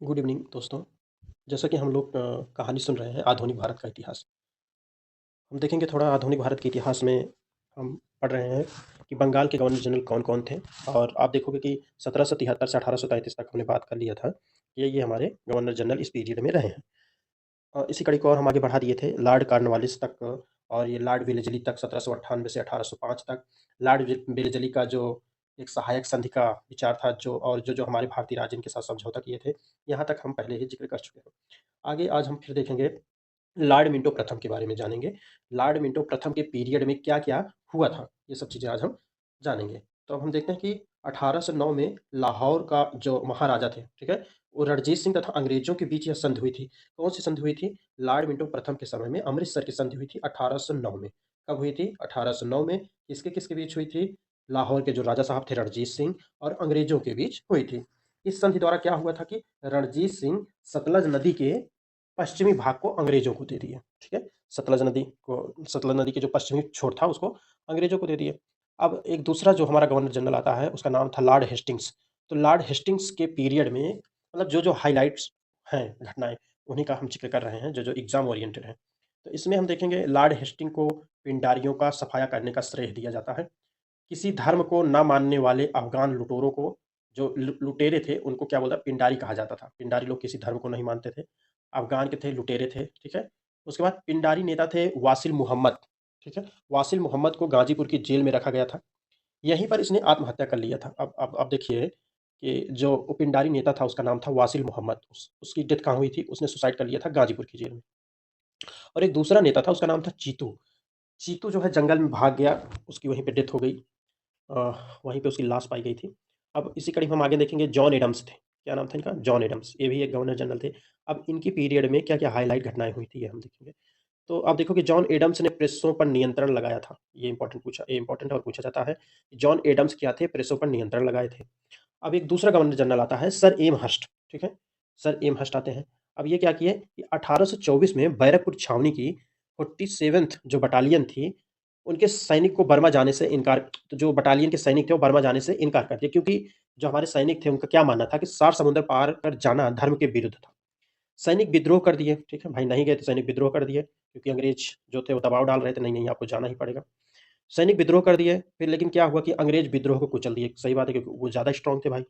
Good evening दोस्तों। जैसा कि हम लोग कहानी सुन रहे हैं आधुनिक भारत का इतिहास। हम देखेंगे थोड़ा आधुनिक भारत के इतिहास में हम पढ़ रहे हैं कि बंगाल के गवर्नर जनरल कौन-कौन थे। और आप देखोगे कि 1773 से 1833 तक हमने बात कर लिया था कि ये हमारे गवर्नर जनरल इस पीरियड में रहे हैं। इसी कड़ी को और हम आगे बढ़ा दिए थे लॉर्ड कॉर्नवालिस तक। और ये लॉर्ड वेलेस्ली तक 1798 से 1805 तक। लॉर्ड वेलेस्ली का जो एक सहायक संधि का विचार था जो और जो हमारे भारतीय राज्य इनके साथ समझौता किए थे, यहाँ तक हम पहले ही जिक्र कर चुके हैं। आगे आज हम फिर देखेंगे लॉर्ड मिंटो प्रथम के बारे में जानेंगे। लॉर्ड मिंटो प्रथम के पीरियड में क्या-क्या हुआ था, ये सब चीज़ें आज हम जानेंगे। तो अब हम देखते हैं कि 1809 में लाहौर का जो महाराजा थे, ठीक है? वो रणजीत सिंह तथा अंग्रेज़ों के बीच यह संधि हुई थी। कौन-सी संधि हुई थी? लॉर्ड मिंटो प्रथम के समय में अमृतसर की संधि हुई थी 1809 में। कब हुई थी? 1809 में। किसके-किसके बीच हुई थी? लाहौर के जो राजा साहब थे रणजीत सिंह और अंग्रेज़ों के बीच हुई थी। इस संधि द्वारा क्या हुआ था कि रणजीत सिंह सतलज नदी के पश्चिमी भाग को अंग्रेजों को दे दिए, ठीक है? सतलज नदी के जो पश्चिमी छोर था उसको अंग्रेजों को दे दिए। अब एक दूसरा जो हमारा गवर्नर जनरल आता है उसका नाम था लॉर्ड हेस्टिंग्स। तो लॉर्ड हेस्टिंग्स के पीरियड में मतलब जो हाइलाइट्स हैं घटनाएँ, उन्हीं का हम ज़िक्र कर रहे हैं जो एग्ज़ाम ओरिएंटेड हैं। तो इसमें हम देखेंगे लॉर्ड हेस्टिंग को पिंडारियों का सफाया करने का श्रेय दिया जाता है। किसी धर्म को ना मानने वाले अफ़गान लुटेरों को जो लुटेरे थे उनको क्या बोलता पिंडारी कहा जाता था। पिंडारी लोग किसी धर्म को नहीं मानते थे। अफ़गान के थे, लुटेरे थे, ठीक है? उसके बाद पिंडारी नेता थे वासिल मुहम्मद, ठीक है? वासिल मुहम्मद को गाज़ीपुर की जेल में रखा गया था। यहीं पर इसने आत्महत्या कर लिया था। अब देखिए कि जो वो पिंडारी नेता था उसका नाम था वासिल मुहम्मद। उसकी डेथ कहाँ हुई थी? उसने सुसाइड कर लिया था गाज़ीपुर की जेल में। और एक दूसरा नेता था उसका नाम था चीतू। चीतू जो है जंगल में भाग गया, उसकी वहीं पे डेथ हो गई। अ, वहीं पे उसकी लाश पाई गई थी। अब इसी कड़ी में हम आगे देखेंगे जॉन एडम्स थे। क्या नाम था इनका? John Adams. ये भी एक गवर्नर जनरल थे। अब इनकी पीरियड में क्या-क्या हाइलाइट घटनाएँ हुई थी, ये हम देखेंगे। तो आप देखोगे जॉन एडम्स ने प्रेसों पर नियंत्रण लगाया था। ये इम्पोर्टेंट है और पूछा जाता है। जॉन एडम्स क्या थे? प्रेसों पर नियंत्रण लगाए थे। अब एक दूसरा गवर्नर जनरल आता है सर एमहर्स्ट, ठीक है? सर एमहर्स्ट आते हैं। अब ये क्या किए कि 1824 में बैरकपुर छावनी की 47th जो बटालियन थी, उनके सैनिक को बर्मा जाने से इनकार तो जो बटालियन के सैनिक थे वो बर्मा जाने से इनकार कर दिया क्योंकि जो हमारे सैनिक थे उनका क्या मानना था कि 60 समुद्र पार कर जाना धर्म के विरुद्ध था। सैनिक विद्रोह कर दिए, ठीक है? भाई नहीं गए तो सैनिक विद्रोह कर दिए क्योंकि अंग्रेज जो थे वो दबाव डाल रहे थे, नहीं-नहीं आपको जाना ही पड़ेगा। सैनिक विद्रोह कर दिए, फिर लेकिन क्या हुआ कि अंग्रेज विद्रोह को कुचल दिए। सही बात है क्योंकि वो ज़्यादा स्ट्रॉन्ग थे भाई।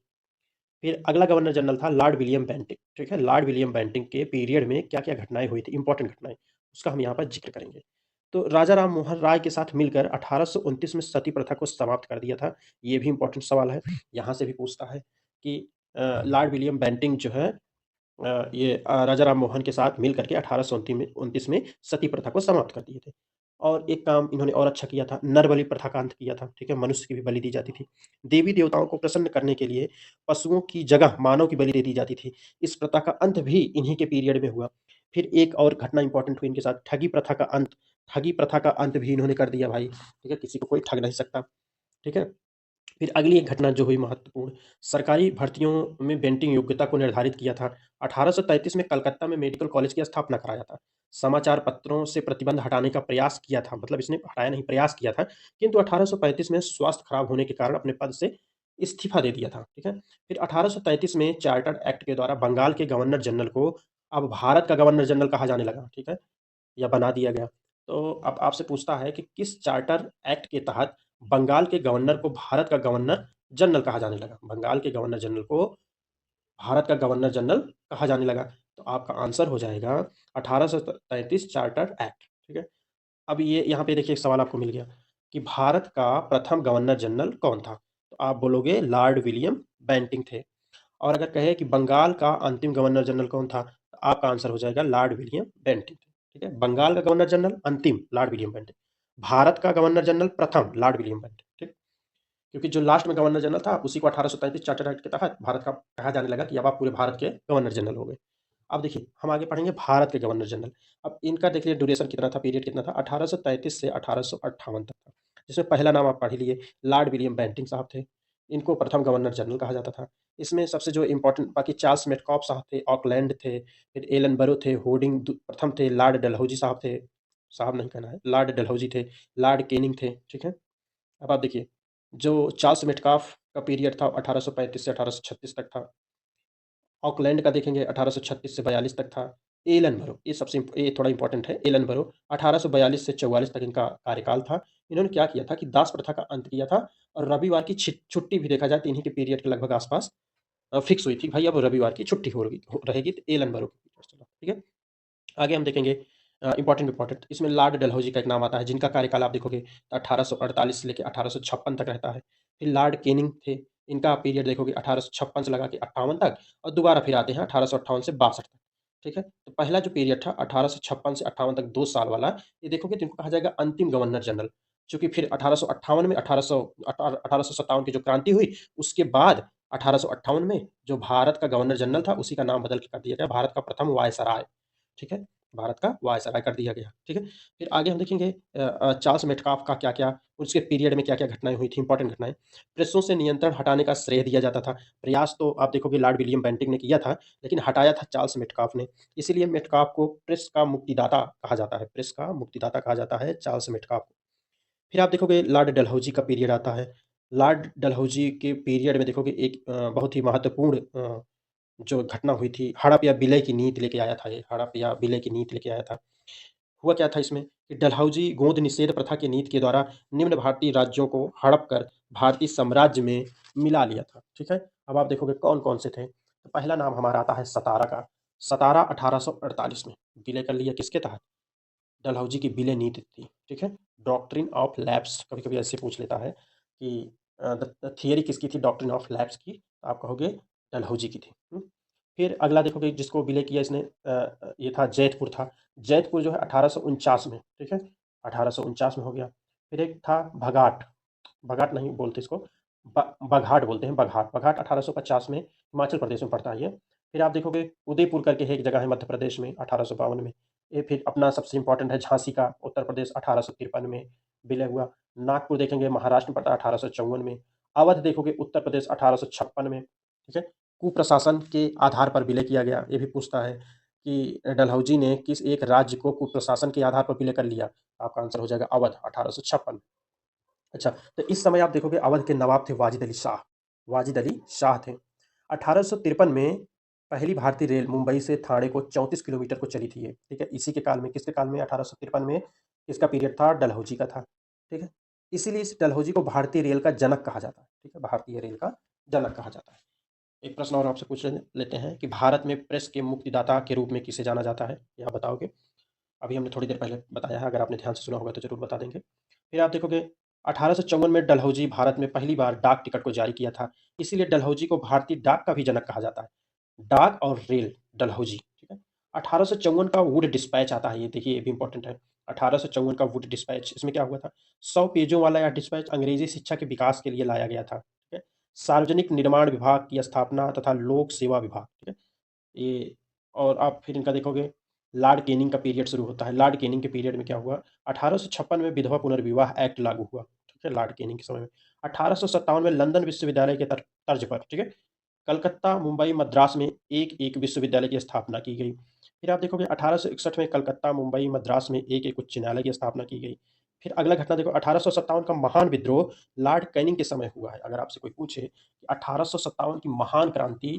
फिर अगला गवर्नर जनरल था लॉर्ड विलियम बेंटिंक, ठीक है? लॉर्ड विलियम बेंटिंक के पीरियड में क्या-क्या घटनाएँ हुई थी, इम्पोर्टेंट घटनाएँ, उसका हम यहाँ पर ज़िक्र करेंगे। तो राजा राम मोहन राय के साथ मिलकर 1829 में सती प्रथा को समाप्त कर दिया था। ये भी इम्पोर्टेंट सवाल है, यहाँ से भी पूछता है कि लॉर्ड विलियम बेंटिंक जो है राजा राम मोहन के साथ मिल करके 1829 में सती प्रथा को समाप्त कर दिए थे। और एक काम इन्होंने और अच्छा किया था, नर बलि प्रथा का अंत किया था, ठीक है? मनुष्य की भी बलि दी जाती थी। देवी-देवताओं को प्रसन्न करने के लिए पशुओं की जगह मानव की बलि दे दी जाती थी। इस प्रथा का अंत भी इन्हीं के पीरियड में हुआ। फिर एक और घटना इम्पोर्टेंट हुई इनके साथ, ठगी प्रथा का अंत भी इन्होंने कर दिया भाई, ठीक है? किसी को कोई ठग नहीं सकता, ठीक है? फिर अगली एक घटना जो हुई महत्वपूर्ण, सरकारी भर्तियों में बेंटिंग योग्यता को निर्धारित किया था। 1833 में कलकत्ता में मेडिकल कॉलेज की स्थापना कराया था। समाचार पत्रों से प्रतिबंध हटाने का प्रयास किया था, मतलब इसने हटाया नहीं, प्रयास किया था, किंतु 1835 में स्वास्थ्य खराब होने के कारण अपने पद से इस्तीफा दे दिया था, ठीक है? फिर 1833 में चार्टर एक्ट के द्वारा बंगाल के गवर्नर जनरल को अब भारत का गवर्नर जनरल कहा जाने लगा, ठीक है? या बना दिया गया। तो अब आपसे पूछता है कि किस चार्टर एक्ट के तहत बंगाल के गवर्नर को भारत का गवर्नर जनरल कहा जाने लगा? बंगाल के गवर्नर जनरल को भारत का गवर्नर जनरल कहा जाने लगा। तो आपका आंसर हो जाएगा 1833 चार्टर एक्ट, ठीक है? अब ये यहाँ पे देखिए एक सवाल आपको मिल गया कि भारत का प्रथम गवर्नर जनरल कौन था? तो आप बोलोगे लॉर्ड विलियम बेंटिंक थे। और अगर कहें कि बंगाल का अंतिम गवर्नर जनरल कौन था? तो आपका आंसर हो जाएगा लॉर्ड विलियम बेंटिक, ठीक है? बंगाल का गवर्नर जनरल अंतिम लॉर्ड विलियम बेंटिक। भारत का गवर्नर जनरल प्रथम लॉर्ड विलियम बेंटिक, ठीक? क्योंकि जो लास्ट में गवर्नर जनरल था उसी को 1833 चार्टर एक्ट के तहत भारत का कहा जाने लगा कि अब आप पूरे भारत के गवर्नर जनरल हो गए। अब देखिए हम आगे पढ़ेंगे भारत के गवर्नर जनरल। अब इनका देखिए ड्यूरेशन कितना था, पीरियड कितना था, 1833 से 1858 तक था। जिसमें पहला नाम आप पढ़ ही लिए, लॉर्ड विलियम बेंटिंक साहब थे। इनको प्रथम गवर्नर जनरल कहा जाता था। इसमें सबसे जो इम्पोर्टेंट बाकी चार्ल्स मेटकॉफ साहब थे, ऑकलैंड थे, फिर एलन बरो थे, होर्डिंग प्रथम थे, लॉर्ड डलहौजी साहब थे, साहब नहीं कहना है, लॉर्ड डलहौजी थे, लॉर्ड केनिंग थे, ठीक है? अब आप देखिए, जो चार्ल्स मेटकाफ का पीरियड था 1835 से 1836 तक था। ऑकलैंड का देखेंगे 1836 से 42 तक था। एलन बरो, ये थोड़ा इंपॉर्टेंट है। एलन बरो 1842 से 44 तक इनका कार्यकाल था। इन्होंने क्या किया था कि दास प्रथा का अंत किया था और रविवार की छुट्टी भी देखा जाए तो इन्हीं के पीरियड के लगभग आसपास फिक्स हुई थी, भाई अब रविवार की छुट्टी रहेगी, तो एलन बरो के पीरियड चला, ठीक है। आगे हम देखेंगे इंपॉर्टेंट इंपॉर्टेंट इसमें लॉर्ड डलहौजी का एक नाम आता है, जिनका कार्यकाल आप देखोगे तो 1848 से लेकर 1856 तक रहता है। फिर लॉर्ड कैनिंग थे, इनका पीरियड देखोगे 1856 से लगा के 58 तक, और दोबारा फिर आते हैं 1858 से 62 तक, ठीक है। तो पहला जो पीरियड था 1856 से 58 तक 2 साल वाला, ये देखोगे तो इनको कहा जाएगा अंतिम गवर्नर जनरल, क्योंकि फिर 1858 में 1857 की जो क्रांति हुई, उसके बाद 1858 में जो भारत का गवर्नर जनरल था उसी का नाम बदल के कर दिया गया भारत का प्रथम वायसराय, ठीक है। भारत का वायसराय कर दिया गया, ठीक है। फिर आगे हम देखेंगे चार्ल्स मेटकाफ का क्या-क्या उसके पीरियड में क्या-क्या घटनाएँ हुई थी, इंपॉर्टेंट घटनाएँ। प्रेसों से नियंत्रण हटाने का श्रेय दिया जाता था। प्रयास तो आप देखोगे लॉर्ड विलियम बेंटिंक ने किया था, लेकिन हटाया था चार्ल्स मेटकाफ ने। इसीलिए मेटकाफ को प्रेस का मुक्तिदाता कहा जाता है, प्रेस का मुक्तिदाता कहा जाता है चार्ल्स मेटकाफ को। फिर आप देखोगे लॉर्ड डलहौजी का पीरियड आता है। लॉर्ड डलहौजी के पीरियड में देखोगे एक बहुत ही महत्वपूर्ण जो घटना हुई थी, हड़प या विलय की नीति लेके आया था ये, हड़प या विलय की नीति लेके आया था। हुआ क्या था इसमें कि डलहौजी गोंद निषेध प्रथा की नीति के द्वारा निम्न भारतीय राज्यों को हड़प कर भारतीय साम्राज्य में मिला लिया था, ठीक है। अब आप देखोगे कौन-कौन से थे, तो पहला नाम हमारा आता है सतारा का। सतारा 1848 में विलय कर लिया किसके तहत? डलहौजी की विलय नीति थी, ठीक है। डॉक्ट्रिन ऑफ लैप्स कभी-कभी ऐसे पूछ लेता है कि द थियरी किसकी थी डॉक्ट्रिन ऑफ लैप्स की? तो आप कहोगे डलहौजी की थी। फिर अगला देखोगे जिसको विलय किया इसने ये था जैतपुर था। जैतपुर जो है 1849 में, ठीक है। 1849 में हो गया। फिर एक था भगाट, भगाट नहीं बोलते इसको, बघाट बोलते हैं, बघाट। बघाट 1850 में हिमाचल प्रदेश में पड़ता है ये। फिर आप देखोगे उदयपुर करके है एक जगह है मध्य प्रदेश में 1852 में। ये फिर अपना सबसे इम्पोर्टेंट है झांसी का उत्तर प्रदेश 1853 में विलय हुआ। नागपुर देखेंगे महाराष्ट्र में पड़ता है 1854 में। अवध देखोगे उत्तर प्रदेश 1856 में, ठीक है। कुप्रशासन के आधार पर विलय किया गया, ये भी पूछता है कि डलहौजी ने किस एक राज्य को कुप्रशासन के आधार पर विलय कर लिया? आपका आंसर हो जाएगा अवध 1856। अच्छा, तो इस समय आप देखोगे अवध के नवाब थे वाजिद अली शाह, वाजिद अली शाह थे। 1853 में पहली भारतीय रेल मुंबई से ठाणे को 34 किलोमीटर को चली थी ये, ठीक है। इसी के काल में, किसके काल में? 1853 में इसका पीरियड था डलहौजी का था, ठीक है। इसीलिए इस डलहौजी को भारतीय रेल का जनक कहा जाता है, ठीक है, भारतीय रेल का जनक कहा जाता है। एक प्रश्न और आपसे लेते हैं कि भारत में प्रेस के मुक्तिदाता के रूप में किसे जाना जाता है? ये आप बताओगे? अभी हमने थोड़ी देर पहले बताया है, अगर आपने ध्यान से सुना होगा तो ज़रूर बता देंगे। फिर आप देखोगे 1854 में डलहौजी भारत में पहली बार डाक टिकट को जारी किया था, इसीलिए डलहौजी को भारतीय डाक का भी जनक कहा जाता है। डाक और रेल डलहौजी, ठीक है। 1854 का वुड डिस्पैच आता है, ये देखिए ये भी इम्पोर्टेंट है। 1854 का वुड डिस्पैच, इसमें क्या हुआ था? 100 पेजों वाला यह डिस्पैच अंग्रेजी शिक्षा के विकास के लिए लाया गया था, ठीक है। सार्वजनिक निर्माण विभाग की स्थापना तथा लोक सेवा विभाग, ठीक है। ये और आप फिर इनका देखोगे लॉर्ड कैनिंग का पीरियड शुरू होता है। लॉर्ड कैनिंग के पीरियड में क्या हुआ? 1856 में विधवा पुनर्विवाह एक्ट लागू हुआ, ठीक है, लॉर्ड कैनिंग के समय में। 1857 में लंदन विश्वविद्यालय के तर्ज पर, ठीक है, कलकत्ता, मुंबई, मद्रास में एक-एक विश्वविद्यालय की स्थापना की गई। फिर आप देखोगे 1861 में कलकत्ता, मुंबई, मद्रास में एक-एक उच्च न्यायालय की स्थापना की गई। फिर अगला घटना देखो 1857 का महान विद्रोह लॉर्ड कैनिंग के समय हुआ है। अगर आपसे कोई पूछे कि 1857 की महान क्रांति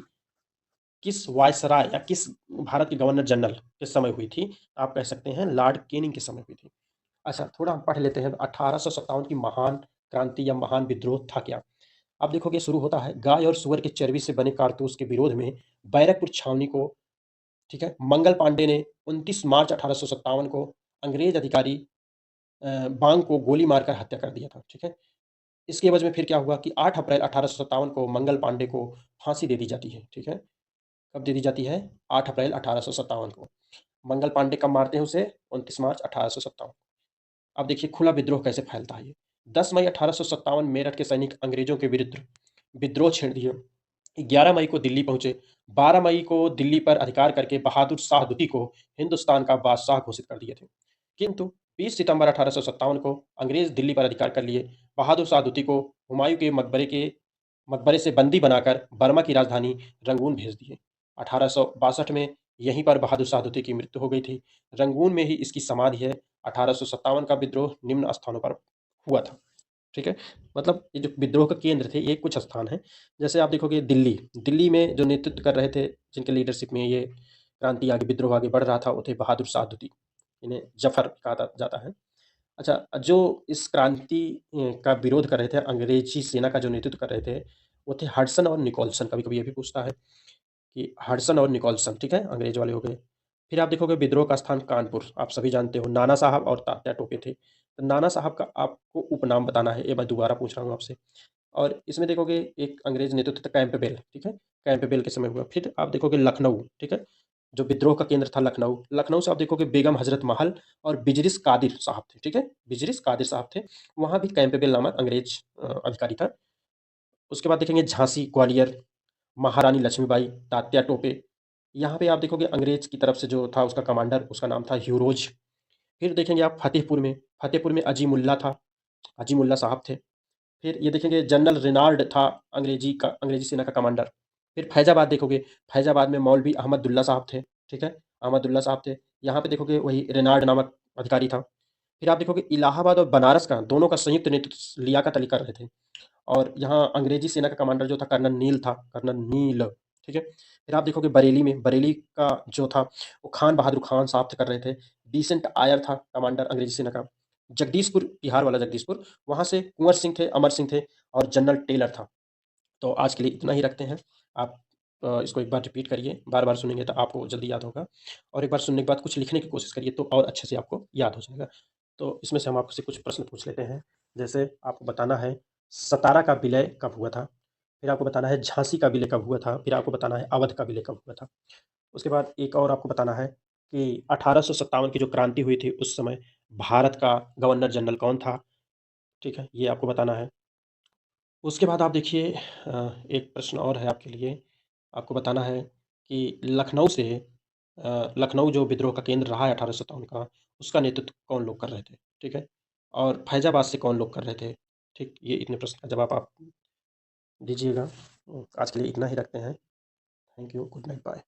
किस वायसराय या किस भारत के गवर्नर जनरल के समय हुई थी? आप कह सकते हैं लॉर्ड कैनिंग के समय हुई थी। अच्छा, थोड़ा हम पढ़ लेते हैं 1857 की महान क्रांति या महान विद्रोह था क्या? आप देखोगे शुरू होता है गाय और सूअर की चर्बी से बने कारतूस के विरोध में बैरकपुर छावनी को, ठीक है, मंगल पांडे ने 29 मार्च 1857 को अंग्रेज अधिकारी बांग को गोली मारकर हत्या कर दिया था, ठीक है। इसके एवज में फिर क्या हुआ कि 8 अप्रैल 1857 को मंगल पांडे को फांसी दे दी जाती है, ठीक है। कब दे दी जाती है? 8 अप्रैल 1857 को। मंगल पांडे कब मारते हैं उसे? 29 मार्च 1857। अब देखिए खुला विद्रोह कैसे फैलता है ये। 10 मई 1857 मेरठ के सैनिक अंग्रेजों के विरुद्ध विद्रोह छेड़ दिए। 11 मई को दिल्ली पहुंचे। 12 मई को दिल्ली पर अधिकार करके बहादुर शाह द्वितीय को हिंदुस्तान का बादशाह घोषित कर दिए थे। किंतु 20 सितंबर 1857 को अंग्रेज दिल्ली पर अधिकार कर लिए। बहादुर शाह द्वितीय को हुमायूं के मकबरे से बंदी बनाकर बर्मा की राजधानी रंगून भेज दिए। 1862 में यहीं पर बहादुर शाह द्वितीय की मृत्यु हो गई थी। रंगून में ही इसकी समाधि है। 1857 का विद्रोह निम्न स्थानों पर हुआ था। ठीक है? मतलब ये जो विद्रोह का केंद्र थे, ये कुछ स्थान हैं। जैसे आप देखोगे दिल्ली, दिल्ली में जो नेतृत्व कर रहे थे, जिनके लीडरशिप में ये क्रांति आगे विद्रोह आगे बढ़ रहा था, वो थे बहादुर शाह द्वितीय। इन्हें जफ़र कहा जाता है। अच्छा, जो इस क्रांति का विरोध कर रहे थे, अंग्रेजी सेना का जो नेतृत्व कर रहे थे, वो थे हडसन और निकोलसन। कभी-कभी ये भी पूछता है कि हडसन और निकोलसन, ठीक है? अंग्रेज वाले हो गए। फिर आप देखोगे विद्रोह का स्थान कानपुर, आप सभी जानते हो, नाना साहब और तात्या टोपे थे। तो नाना साहब का आपको उपनाम बताना है, ये मैं दोबारा पूछ रहा हूँ आपसे। और इसमें देखोगे एक अंग्रेज नेतृत्व था कैंपबेल, ठीक है? कैंपबेल के समय हुआ। फिर आप देखोगे लखनऊ, ठीक है? जो विद्रोह का केंद्र था लखनऊ, लखनऊ से आप देखोगे बेगम हजरत महल और बिजरिस कादिर साहब थे, ठीक है? बिजरिस कादिर साहब थे, वहाँ भी कैंपबेल नामक अंग्रेज अधिकारी था। उसके बाद देखेंगे झांसी, ग्वालियर, महारानी लक्ष्मीबाई, तात्या टोपे। यहाँ पे आप देखोगे अंग्रेज की तरफ से जो था उसका कमांडर, उसका नाम था ह्यूरोज। फिर देखेंगे आप फतेहपुर में अजीमुल्ला था, अजीमुल्ला साहब थे। फिर ये देखेंगे जनरल रेनाल्ड था, अंग्रेजी सेना का कमांडर। फिर फैजाबाद देखोगे, फैजाबाद में मौलवी अहमदुल्ला साहब थे, ठीक है? अहमदुल्ला साहब थे। यहाँ पे देखोगे वही रेनाल्ड नामक अधिकारी था। फिर आप देखोगे इलाहाबाद और बनारस का, दोनों का संयुक्त नेतृत्व लियाकत अली कर रहे थे। और यहाँ अंग्रेजी सेना का कमांडर जो था कर्नल नील था, कर्नल नील, ठीक है? फिर आप देखोगे बरेली का जो था वो खान बहादुर खान साहब कर रहे थे। बीसेंट आयर था कमांडर अंग्रेजी सेना का। जगदीशपुर, बिहार वाला जगदीशपुर, वहाँ से कुंवर सिंह थे, अमर सिंह थे और जनरल टेलर था। तो आज के लिए इतना ही रखते हैं। आप इसको एक बार रिपीट करिए, बार-बार सुनेंगे तो आपको जल्दी याद होगा और एक बार सुनने के बाद कुछ लिखने की कोशिश करिए तो और अच्छे से आपको याद हो जाएगा। तो इसमें से हम आपसे कुछ प्रश्न पूछ लेते हैं। जैसे आपको बताना है सतारा का विलय कब हुआ था? फिर आपको बताना है झांसी का विलय कब हुआ था? फिर आपको बताना है अवध का विलय कब हुआ था? उसके बाद एक और आपको बताना है कि 1857 की जो क्रांति हुई थी उस समय भारत का गवर्नर जनरल कौन था? ठीक है? ये आपको बताना है। उसके बाद आप देखिए एक प्रश्न और है आपके लिए। आपको बताना है कि लखनऊ जो विद्रोह का केंद्र रहा है 1857 का, उसका नेतृत्व कौन लोग कर रहे थे? ठीक है? और फैज़ाबाद से कौन लोग कर रहे थे? ठीक, ये इतने प्रश्न का जवाब आप दीजिएगा। आज के लिए इतना ही रखते हैं। Thank you, good night, bye.